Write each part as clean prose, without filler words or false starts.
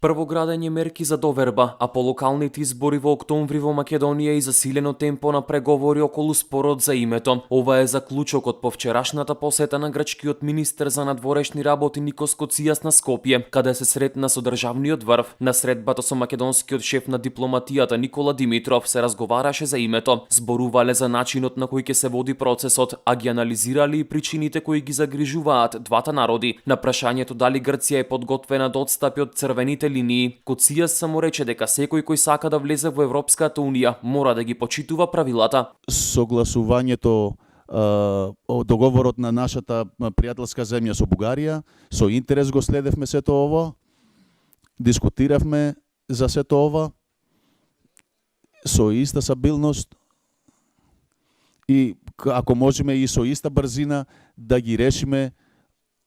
Прво градење мерки за доверба, а по локалните избори во октомври во Македонија и засилено темпо на преговори околу спорот за името. Ова е заклучокот по вчерашната посета на грчкиот министер за надворешни работи Никос Коцијас на Скопје, каде се сретна со државниот врв. На средбата со македонскиот шеф на дипломатијата Никола Димитров се разговараше за името, зборувале за начинот на кој ќе се води процесот, а ги анализирали и причините кои ги загрижуваат двата народи. На прашањето дали Грција е подготвена да отстапи од црвените линии, Коцијас само рече дека секој кој сака да влезе во Европската унија мора да ги почитува правилата. Согласувањето договорот на нашата пријателска земја со Бугарија, со интерес го следевме сето ово, дискутиравме за сето ова, со иста сабилност и ако можеме и со иста брзина да ги решиме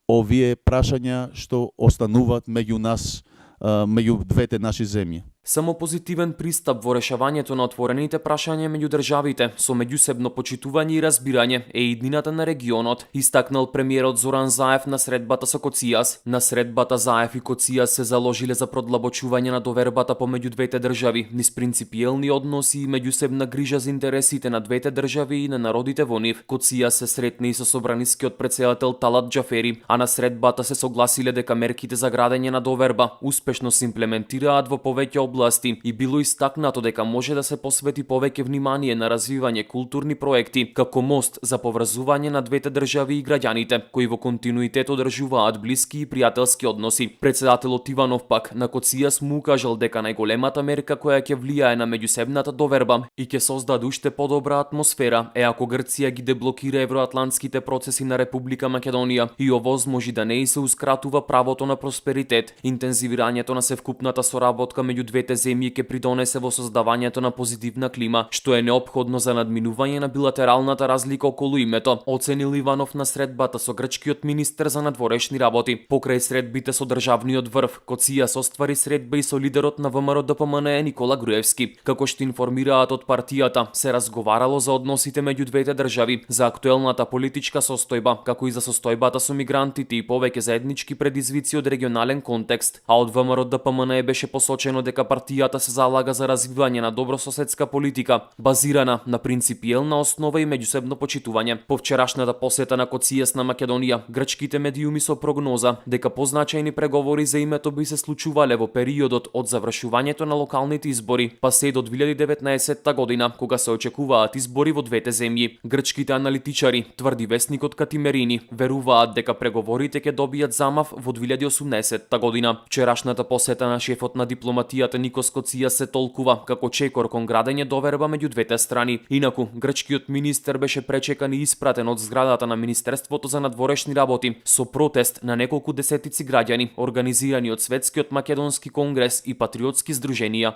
овие прашања што остануваат меѓу нас, меѓу двете наши земји. Само позитивен пристап во решавањето на отворените прашања меѓу државите со меѓусебно почитување и разбирање е иднината на регионот, истакнал премиерот Зоран Заев на средбата со Коцијас. На средбата Заев и Коцијас се заложиле за продлабочување на довербата помеѓу двете држави, низ принципиелни односи и меѓусебна грижа за интересите на двете држави и на народите во нив. Коцијас се сретна и со собранискиот претседател Талат Џафери, а на средбата се согласиле дека мерките за градење на доверба успешно се имплементираат во повеќе области и било истакнато дека може да се посвети повеќе внимание на развивање културни проекти како мост за поврзување на двете држави и граѓаните, кои во континуитет одржуваат блиски и пријателски односи. Председателот Иванов пак на Коцијас му укажал дека најголемата мерка која ќе влијае на меѓусебната доверба и ќе создаде уште подобра атмосфера е ако Грција ги деблокира евроатлантските процеси на Република Македонија и овозможи да не и се ускратува правото на просперитет. Интензивирањето на севкупната соработка меѓу двете земји ќе придонесе во создавањето на позитивна клима, што е неопходно за надминување на билатералната разлика околу името, оценил Иванов на средбата со грчкиот министер за надворешни работи. Покрај средбите со државниот врв, Коцијас оствари средба и со лидерот на ВМРО-ДПМНЕ Никола Груевски. Како што информираат од партијата, се разговарало за односите меѓу двете држави, за актуелната политичка состојба, како и за состојбата со мигрантите и повеќе заеднички предизвици од регионален контекст, а од ВМРО-ДПМНЕ беше посочено дека партијата се залага за развивање на добрососедска политика, базирана на принципиелна основа и меѓусебно почитување. По вчерашната посета на Коцијас на Македонија, грчките медиуми со прогноза дека позначајни преговори за името би се случувале во периодот од завршувањето на локалните избори, па се до 2019 година, кога се очекуваат избори во двете земји. Грчките аналитичари, тврди весникот Катимерини, веруваат дека преговорите ќе добијат замав во 2018 година. Вчерашната посета на шефот на дипломатијата Никос Коцијас се толкува како чекор кон градење доверба меѓу двете страни. Инаку, грчкиот министер беше пречекан и испратен од зградата на Министерството за надворешни работи со протест на неколку десетици граѓани, организирани од Светскиот македонски конгрес и патриотски здруженија.